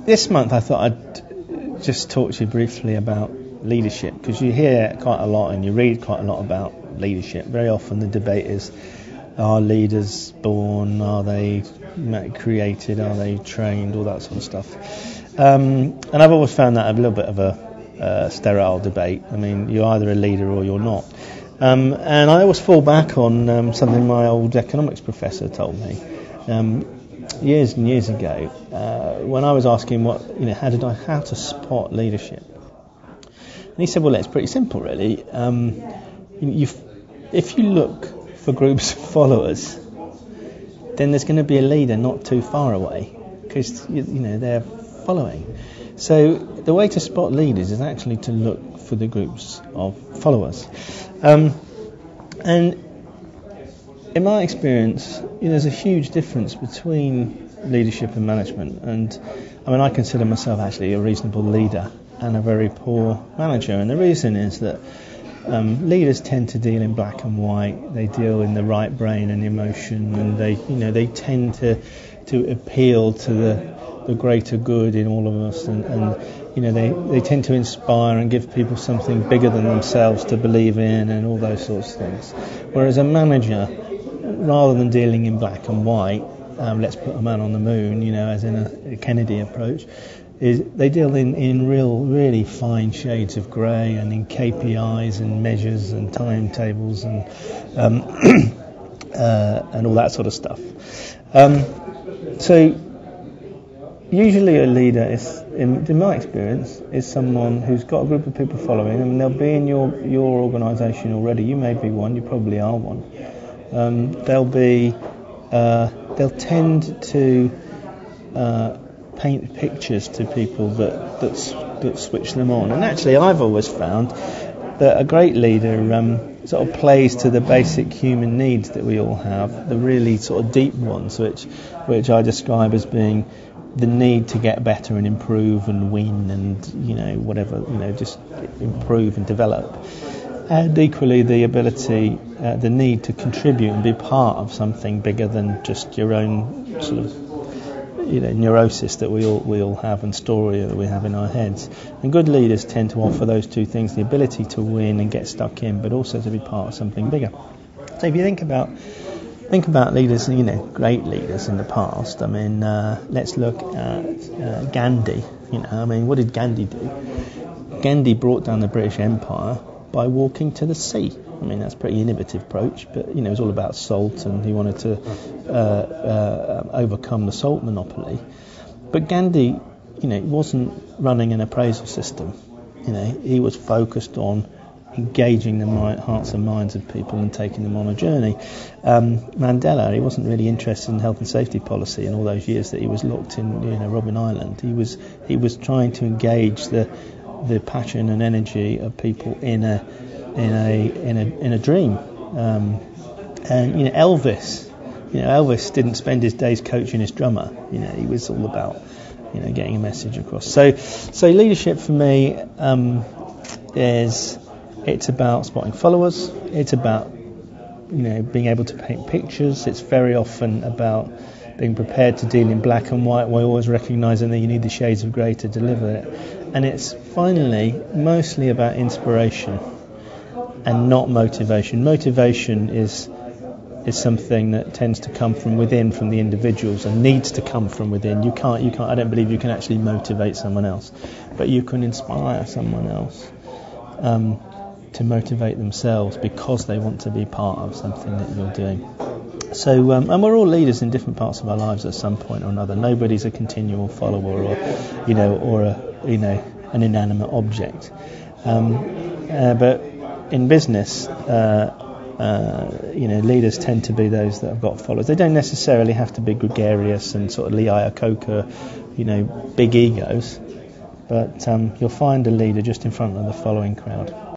This month I thought I'd just talk to you briefly about leadership, because you hear quite a lot and you read quite a lot about leadership. Very often the debate is, are leaders born, are they created, are they trained, all that sort of stuff. And I've always found that a little bit of a sterile debate. I mean, you're either a leader or you're not. And I always fall back on something my old economics professor told me years and years ago, when I was asking how to spot leadership. And he said, well, it's pretty simple, really. If you look for groups of followers, then there's going to be a leader not too far away, because they're following. So the way to spot leaders is actually to look for the groups of followers. And in my experience, there's a huge difference between leadership and management. And I mean, I consider myself actually a reasonable leader and a very poor manager. And the reason is that leaders tend to deal in black and white. They deal in the right brain and emotion, and they tend to appeal to the greater good in all of us, and they tend to inspire and give people something bigger than themselves to believe in, and all those sorts of things. Whereas a manager, rather than dealing in black and white, let's put a man on the moon, as in a Kennedy approach, they deal in really fine shades of grey, and in KPIs and measures and timetables and and all that sort of stuff. So usually a leader is, in my experience, is someone who's got a group of people following them, and they'll be in your organisation already. You may be one, you probably are one. They'll tend to paint pictures to people that switch them on. And actually, I've always found that a great leader sort of plays to the basic human needs that we all have, the really sort of deep ones, which I describe as being the need to get better and improve and win and whatever, just improve and develop. And equally the ability, the need to contribute and be part of something bigger than just your own sort of neurosis that we all have, and story that we have in our heads. And good leaders tend to offer those two things: the ability to win and get stuck in, but also to be part of something bigger. So if you think about leaders, great leaders in the past. I mean, let's look at Gandhi. What did Gandhi do? Gandhi brought down the British Empire by walking to the sea. I mean, that's a pretty innovative approach, but it was all about salt, and he wanted to overcome the salt monopoly. But Gandhi, wasn't running an appraisal system. He was focused on engaging the hearts and minds of people and taking them on a journey. Mandela, he wasn't really interested in health and safety policy in all those years that he was locked in, Robben Island. He was trying to engage the passion and energy of people in a dream. And Elvis didn't spend his days coaching his drummer. He was all about getting a message across. So leadership for me it's about spotting followers. It's about being able to paint pictures. It's very often about being prepared to deal in black and white, while always recognising that you need the shades of grey to deliver it. And it's finally mostly about inspiration and not motivation. Motivation is something that tends to come from within, from the individuals, and needs to come from within. You can't. I don't believe you can actually motivate someone else, but you can inspire someone else to motivate themselves because they want to be part of something that you're doing. So, and we're all leaders in different parts of our lives at some point or another. Nobody's a continual follower, or an inanimate object. But in business, leaders tend to be those that have got followers. They don't necessarily have to be gregarious and sort of Lee Iacocca, big egos. But you'll find a leader just in front of the following crowd.